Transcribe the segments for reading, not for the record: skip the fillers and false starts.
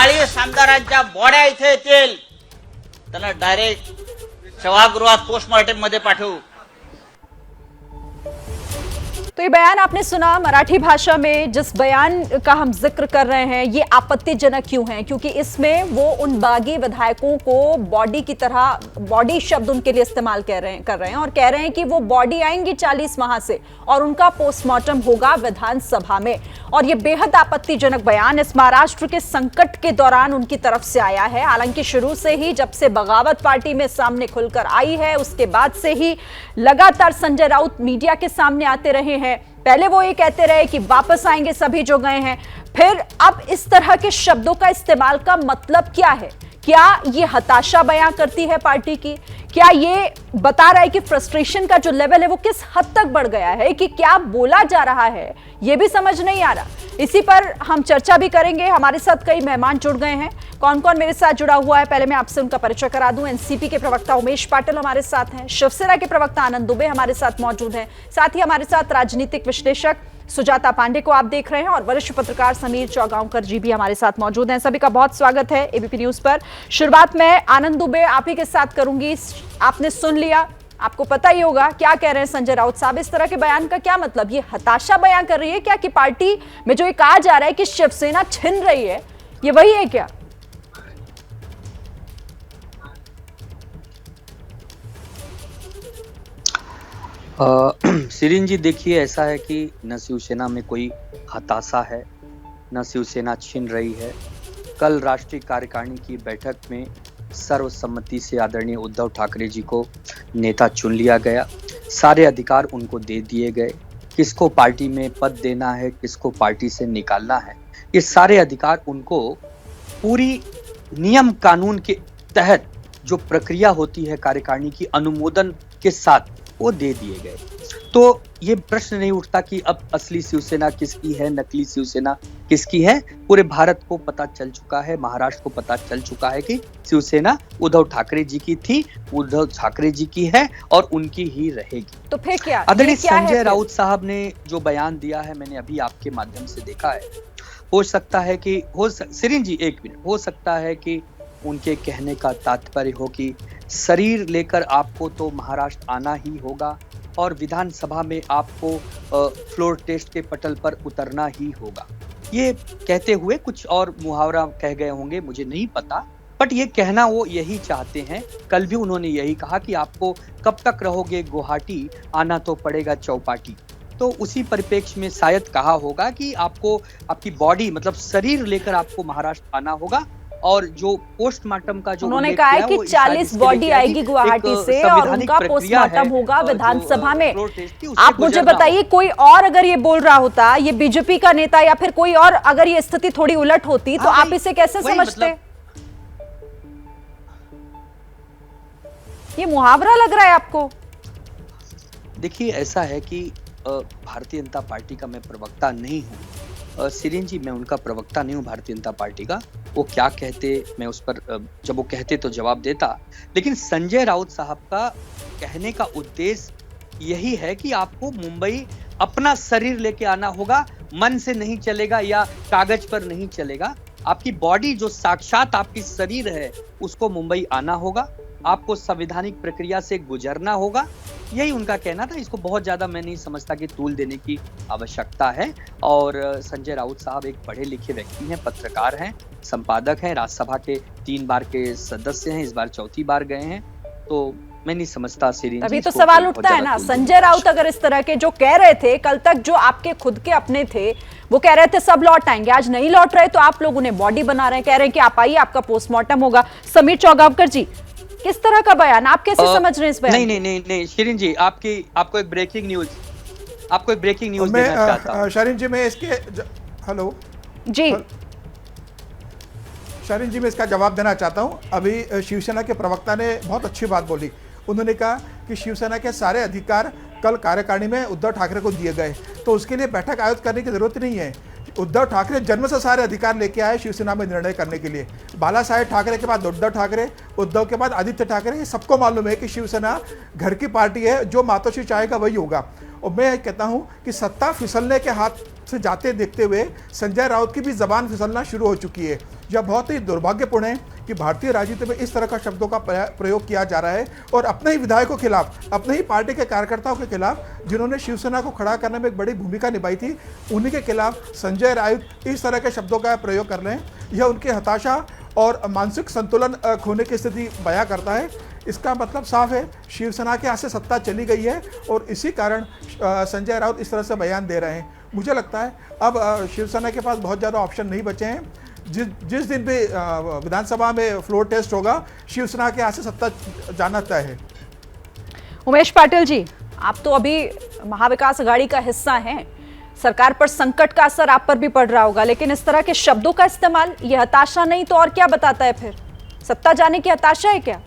40 आमदारांच्या बॉड्या इथे येतील, त्यांना डायरेक्ट सभागृहात पोस्टमॉर्टम मध्ये पाठवू। तो ये बयान आपने सुना मराठी भाषा में। जिस बयान का हम जिक्र कर रहे हैं ये आपत्तिजनक क्यों है? क्योंकि इसमें वो उन बागी विधायकों को बॉडी की तरह, बॉडी शब्द उनके लिए इस्तेमाल कर रहे हैं और कह रहे हैं कि वो बॉडी आएंगी 40 वहां से और उनका पोस्टमार्टम होगा विधानसभा में। और ये बेहद आपत्तिजनक बयान इस महाराष्ट्र के संकट के दौरान उनकी तरफ से आया है। हालांकि शुरू से ही, जब से बगावत पार्टी में सामने खुलकर आई है, उसके बाद से ही लगातार संजय राउत मीडिया के सामने आते रहे हैं। पहले वो ये कहते रहे कि वापस आएंगे सभी जो गए हैं, फिर अब इस तरह के शब्दों का इस्तेमाल का मतलब क्या है? क्या ये हताशा बयां करती है पार्टी की? क्या ये बता रहा है कि फ्रस्ट्रेशन का जो लेवल है वो किस हद तक बढ़ गया है, कि क्या बोला जा रहा है ये भी समझ नहीं आ रहा। इसी पर हम चर्चा भी करेंगे। हमारे साथ कई मेहमान जुड़ गए हैं। कौन कौन मेरे साथ जुड़ा हुआ है, पहले मैं आपसे उनका परिचय करा दूं। एनसीपी के प्रवक्ता उमेश पाटिल हमारे साथ हैं, शिवसेना के प्रवक्ता आनंद दुबे हमारे साथ मौजूद हैं, साथ ही हमारे साथ राजनीतिक विश्लेषक सुजाता पांडे को आप देख रहे हैं और वरिष्ठ पत्रकार समीर चौगांवकर जी भी हमारे साथ मौजूद हैं। सभी का बहुत स्वागत है एबीपी न्यूज पर। शुरुआत मैं आनंद दुबे आप ही के साथ करूंगी। आपने सुन लिया, आपको पता ही होगा क्या कह रहे हैं संजय राउत साहब। इस तरह के बयान का क्या मतलब? ये हताशा बयान कर रही है क्या कि पार्टी में जो ये कहा जा रहा है कि शिवसेना छिन रही है, ये वही है क्या? शिरीन जी, देखिए, ऐसा है कि न शिवसेना में कोई हताशा है, न शिवसेना छिन रही है। कल राष्ट्रीय कार्यकारिणी की बैठक में सर्वसम्मति से आदरणीय उद्धव ठाकरे जी को नेता चुन लिया गया। सारे अधिकार उनको दे दिए गए। किसको पार्टी में पद देना है, किसको पार्टी से निकालना है, ये सारे अधिकार उनको पूरी नियम कानून के तहत जो प्रक्रिया होती है कार्यकारिणी की अनुमोदन के साथ वो दे दिए गए। तो ये प्रश्न नहीं उठता कि अब असली शिवसेना किसकी है, नकली शिवसेना किसकी है। पूरे भारत को पता चल चुका है, महाराष्ट्र को पता चल चुका है कि शिवसेना उद्धव ठाकरे जी की थी, उद्धव ठाकरे जी की है और उनकी ही रहेगी। तो फिर क्या? आदरणीय संजय राउत साहब ने जो बयान दिया है, मैंने अभी आपके माध्यम से देखा है। हो सकता है कि शिरीन जी, एक मिनट, हो सकता है कि उनके कहने का तात्पर्य हो कि शरीर लेकर आपको तो महाराष्ट्र आना ही होगा और विधानसभा में आपको फ्लोर टेस्ट के पटल पर उतरना ही होगा। ये कहते हुए कुछ और मुहावरा कह गए होंगे, मुझे नहीं पता, बट ये कहना वो यही चाहते हैं। कल भी उन्होंने यही कहा कि आपको कब तक रहोगे गुवाहाटी, आना तो पड़ेगा चौपाटी। तो उसी परिप्रेक्ष्य में शायद कहा होगा कि आपको आपकी बॉडी, मतलब शरीर लेकर आपको महाराष्ट्र आना होगा। और जो पोस्टमार्टम का जो उन्होंने कहा है कि 40 बॉडी आएगी गुवाहाटी से और उनका पोस्टमार्टम होगा विधानसभा में। आप मुझे बताइए, कोई और अगर ये बोल रहा होता, ये बीजेपी का नेता या फिर कोई और, अगर ये स्थिति थोड़ी उलट होती तो आप इसे कैसे समझते? ये मुहावरा लग रहा है आपको? देखिए, ऐसा है कि भारतीय जनता पार्टी का मैं प्रवक्ता नहीं हूँ। शिरीन जी, मैं उनका प्रवक्ता नहीं हूँ भारतीय जनता पार्टी का। वो क्या कहते, मैं उस पर जब वो कहते तो जवाब देता। लेकिन संजय राउत साहब का कहने का उद्देश्य यही है कि आपको मुंबई अपना शरीर लेके आना होगा, मन से नहीं चलेगा या कागज पर नहीं चलेगा। आपकी बॉडी जो साक्षात आपकी शरीर है उसको मुंबई आना होगा, आपको संवैधानिक प्रक्रिया से गुजरना होगा। यही उनका कहना था। इसको बहुत ज्यादा मैं नहीं समझता कि तूल देने की आवश्यकता है। और संजय राउत साहब एक पढ़े लिखे व्यक्ति हैं, पत्रकार हैं, संपादक हैं, राज्यसभा के 3 बार के सदस्य हैं, इस बार 4थी बार गए हैं। तो मैं नहीं समझता शिरीन। अभी तो सवाल उठता है ना, संजय राउत अगर इस तरह के जो कह रहे थे, कल तक जो आपके खुद के अपने थे वो कह रहे थे सब लौट आएंगे, आज नहीं लौट रहे, तो आप लोग उन्हें बॉडी बना रहे हैं, कह रहे हैं कि आप आइए, आपका पोस्टमार्टम होगा। समीर चौगांवकर जी, किस तरह का बयान, आप कैसे समझ रहे हैं इस बयान? नहीं शिरीन जी, आपको एक ब्रेकिंग न्यूज देना चाहता हूं। शरीन जी, मैं इसके हेलो जी शरीन जी, मैं इसका जवाब देना चाहता हूं। अभी शिवसेना के प्रवक्ता ने बहुत अच्छी बात बोली। उन्होंने कहा कि शिवसेना के सारे अधिकार कल कार्यकारिणी में उद्धव ठाकरे को दिए गए, तो उसके लिए बैठक आयोजित करने की जरूरत नहीं है। उद्धव ठाकरे जन्म से सारे अधिकार लेके आए शिवसेना में निर्णय करने के लिए। बाला साहेब ठाकरे के बाद उद्धव ठाकरे, उद्धव के बाद आदित्य ठाकरे। ये सबको मालूम है कि शिवसेना घर की पार्टी है, जो मातोश्री चाहेगा वही होगा। और मैं कहता हूं कि सत्ता फिसलने के हाथ से जाते देखते हुए संजय राउत की भी जबान फिसलना शुरू हो चुकी है। यह बहुत ही दुर्भाग्यपूर्ण है कि भारतीय राजनीति में इस तरह का शब्दों का प्रयोग किया जा रहा है और अपने ही विधायकों के खिलाफ, अपने ही पार्टी के कार्यकर्ताओं के खिलाफ, जिन्होंने शिवसेना को खड़ा करने में एक बड़ी भूमिका निभाई थी, उन्हीं के खिलाफ संजय राउत इस तरह के शब्दों का प्रयोग कर रहे हैं। यह उनकी हताशा और मानसिक संतुलन खोने की स्थिति बयां करता है। इसका मतलब साफ है, शिवसेना के हाथ से सत्ता चली गई है और इसी कारण संजय राउत इस तरह से बयान दे रहे हैं। मुझे लगता है अब शिवसेना के पास बहुत ज़्यादा ऑप्शन नहीं बचे हैं। जिस दिन भी विधानसभा में फ्लोर टेस्ट होगा, शिवसेना के हाथ से सत्ता जाना तय है। उमेश पाटिल जी, आप तो अभी महाविकास अघाड़ी का हिस्सा हैं, सरकार पर संकट का असर आप पर भी पड़ रहा होगा, लेकिन इस तरह के शब्दों का इस्तेमाल, ये हताशा नहीं तो और क्या बताता है? फिर सत्ता जाने की हताशा है क्या?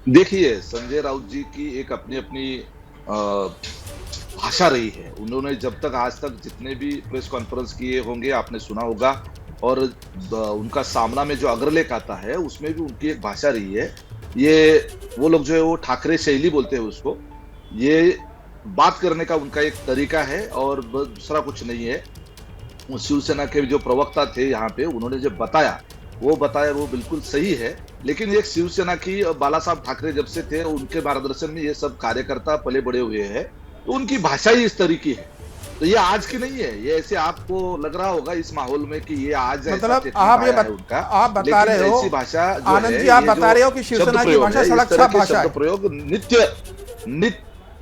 देखिए, संजय राउत जी की एक अपनी अपनी भाषा रही है। उन्होंने जब तक आज तक जितने भी प्रेस कॉन्फ्रेंस किए होंगे आपने सुना होगा, और उनका सामना में जो अग्रलेख आता है उसमें भी उनकी एक भाषा रही है। ये वो लोग जो है वो ठाकरे शैली बोलते हैं उसको, ये बात करने का उनका एक तरीका है और दूसरा कुछ नहीं है। शिवसेना के जो प्रवक्ता थे यहाँ पे, उन्होंने जो बताया वो बिल्कुल सही है, लेकिन एक शिवसेना की बाला साहब ठाकरे जब से थे उनके मार्गदर्शन में ये सब कार्यकर्ता पले बड़े हुए हैं, तो उनकी भाषा ही इस तरीके है। तो ये आज की नहीं है, ये ऐसे आपको लग रहा होगा इस माहौल में कि ये आज मतलब आप बता रहे हो, ऐसी भाषा आनंद जी, आप बता रहे हो कि शिवसेना की भाषा सड़क छाप भाषा है। प्रयोग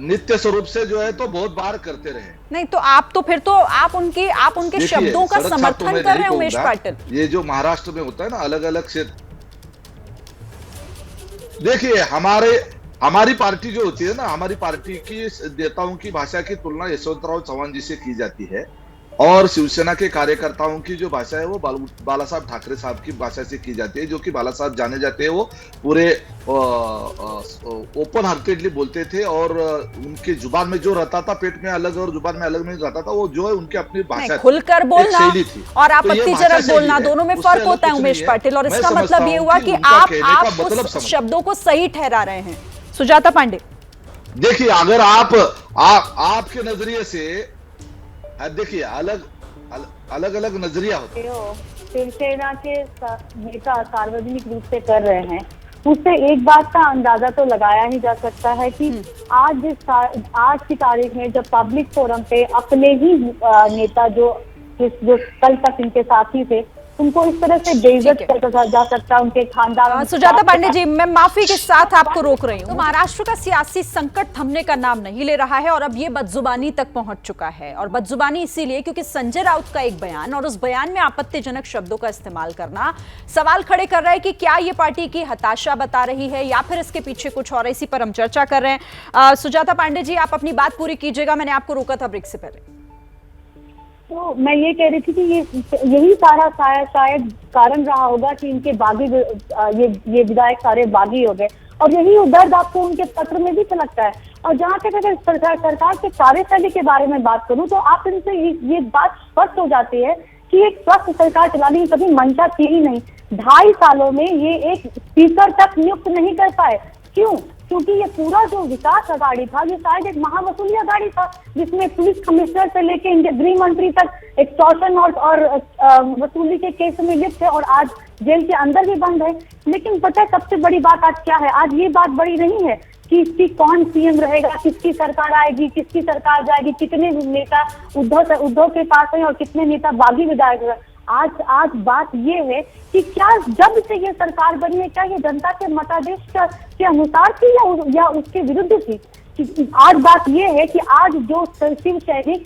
नित्य स्वरूप से जो है तो बहुत बार करते रहे। नहीं तो आप तो फिर तो आप उनके शब्दों का समर्थन कर रहे हैं उमेश पाटिल। ये जो महाराष्ट्र में होता है ना, अलग अलग क्षेत्र, देखिए हमारी पार्टी जो होती है ना, हमारी पार्टी की नेताओं की भाषा की तुलना यशवंतराव चौहान जी से की जाती है, और शिवसेना के कार्यकर्ताओं की जो भाषा है वो बाला साहब ठाकरे साहब की भाषा से की जाती है, जो कि बाला साहब जाने जाते हैं वो पूरे ओपन हार्टेडली बोलते थे, और उनके जुबान में जो रहता था पेट में अलग और जुबान में अलग नहीं रहता था, वो जो है उनकी अपनी भाषा खुलकर बोलना और आपत्तिजनक बोलना, दोनों में फर्क होता है उमेश पाटिल। और इसका मतलब ये हुआ कि आप उस शब्दों को सही ठहरा रहे हैं। सुजाता पांडे, देखिए, अगर आपके नजरिए से देखिए अलग अलग नजरिया होता है। शिवसेना के नेता सार्वजनिक रूप से कर रहे हैं, उससे एक बात का अंदाजा तो लगाया ही जा सकता है कि आज की तारीख में जब पब्लिक फोरम पे अपने ही नेता जो कल तक इनके साथी थे, उनको इस तरह से बेइज्जत किया जा सकता है, उनके खानदान। सुजाता पांडे जी, मैं माफी के साथ आपको रोक रही हूँ। तो महाराष्ट्र का सियासी संकट थमने का नाम नहीं ले रहा है और अब ये बदजुबानी तक पहुंच चुका है, और बदजुबानी इसीलिए क्योंकि संजय राउत का एक बयान और उस बयान में आपत्तिजनक शब्दों का इस्तेमाल करना सवाल खड़े कर रहा है कि क्या ये पार्टी की हताशा बता रही है या फिर इसके पीछे कुछ और। इसी पर हम चर्चा कर रहे हैं। सुजाता पांडे जी, आप अपनी बात पूरी कीजिएगा, मैंने आपको रोका था ब्रेक से पहले। तो मैं ये कह रही थी कि यही सारा शायद कारण रहा होगा कि इनके बागी ये विधायक सारे बागी हो गए, और यही दर्द आपको उनके पत्र में भी झलकता है। और जहाँ तक अगर सरकार के कार्यशैली के बारे में बात करूं तो आप इनसे ये बात स्पष्ट हो जाती है कि एक स्वस्थ सरकार चलाने की कभी मंशा थी ही नहीं। 2.5 सालों में ये एक स्पीकर तक नियुक्त नहीं कर पाए। क्यों? क्योंकि ये पूरा जो विकास अघाड़ी था, ये शायद एक महावसूली अघाड़ी था, जिसमें पुलिस कमिश्नर से लेके इनके गृह मंत्री तक एक्सटॉर्शन और वसूली के केस में लिप्त है, और आज जेल के अंदर भी बंद है। लेकिन पता है सबसे बड़ी बात आज क्या है? आज ये बात बड़ी नहीं है कि इसकी कौन सीएम रहेगा, किसकी सरकार आएगी, किसकी सरकार जाएगी, कितने नेता उद्धव के पास है और कितने नेता बागी विधायक। आज बात ये है कि क्या जब से ये सरकार बनी है, क्या ये जनता के मतादेश के अनुसार थी या उसके विरुद्ध थी? आज बात ये है कि आज जो शिव सैनिक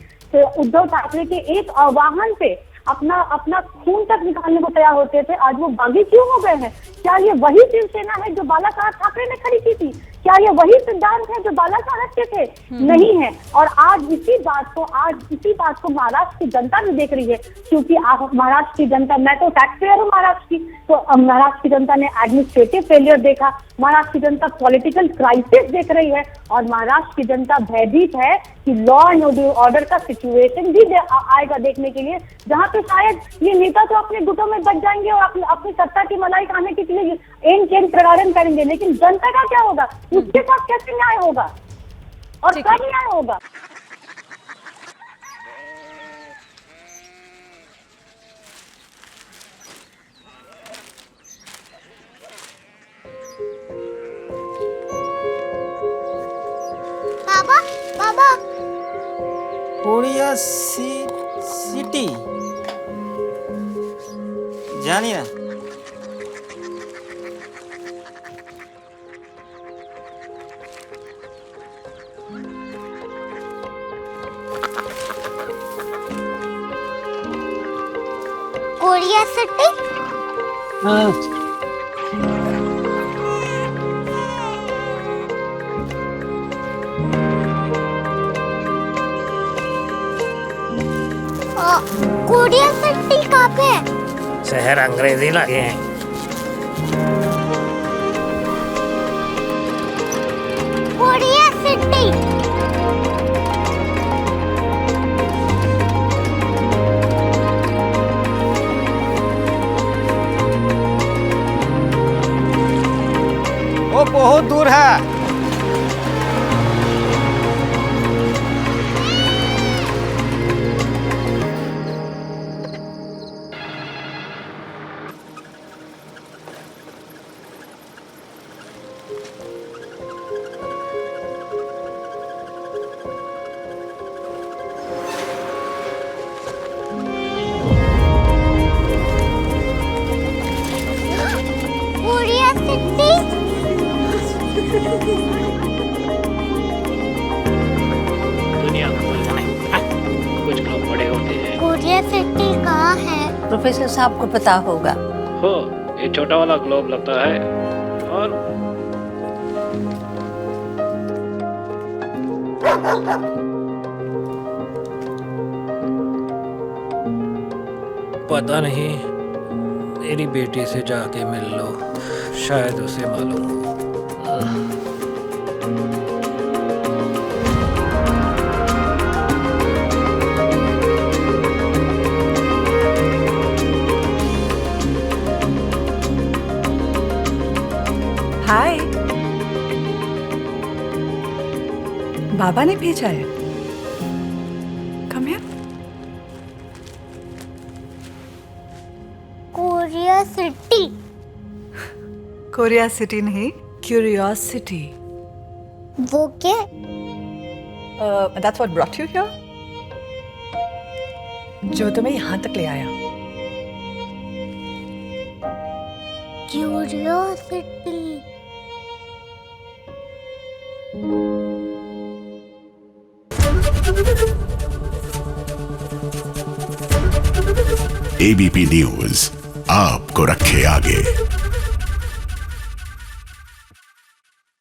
उद्धव ठाकरे के एक आह्वान पे अपना खून तक निकालने को तैयार होते थे, आज वो बागी क्यों हो गए हैं? क्या ये वही शिवसेना है जो बाला साहब ठाकरे ने खड़ी की थी? क्या ये वही सिद्धांत है जो बाला साहब के थे? नहीं है। और आज इसी बात को महाराष्ट्र की जनता भी देख रही है, क्योंकि महाराष्ट्र की जनता, मैं तो टैक्स पेयर हूँ महाराष्ट्र की, तो महाराष्ट्र की जनता ने एडमिनिस्ट्रेटिव फेलियर देखा, महाराष्ट्र की जनता पॉलिटिकल क्राइसिस देख रही है, और महाराष्ट्र की जनता भयभीत है कि लॉ एंड ऑर्डर का सिचुएशन भी आएगा देखने के लिए, जहाँ पे शायद ये नेता तो अपने गुटों में बच जाएंगे और अपनी सत्ता की मलाई खाने के लिए एन चेन प्रगारण करेंगे, लेकिन जनता का क्या होगा? उसके साथ कैसे न्याय होगा और ठीक है। कब न्याय होगा? बाबा बाबा कोरिया सिटी জানি না कोरिया सिटी कोरिया सिटी कहाँ पे है? शहर अंग्रेजी लगे हैं। कोरिया सिटी वो बहुत दूर है। कोरिया सिटी दुनिया को बोलना है, कुछ लोग बड़े होते हैं। कोरिया सिटी कहाँ है? प्रोफेसर साहब को पता होगा। हो ये छोटा वाला ग्लोब लगता है और पता नहीं, मेरी बेटी से जाके मिल लो, शायद उसे मालूम हो। हाय, बाबा ने भेजा है। Come here. Korea city Korea city नहीं, क्यूरियोसिटी। वो क्या? That's what brought you here, जो तुम्हें यहाँ तक ले आया। क्यूरियोसिटी एबीपी न्यूज आपको रखे आगे।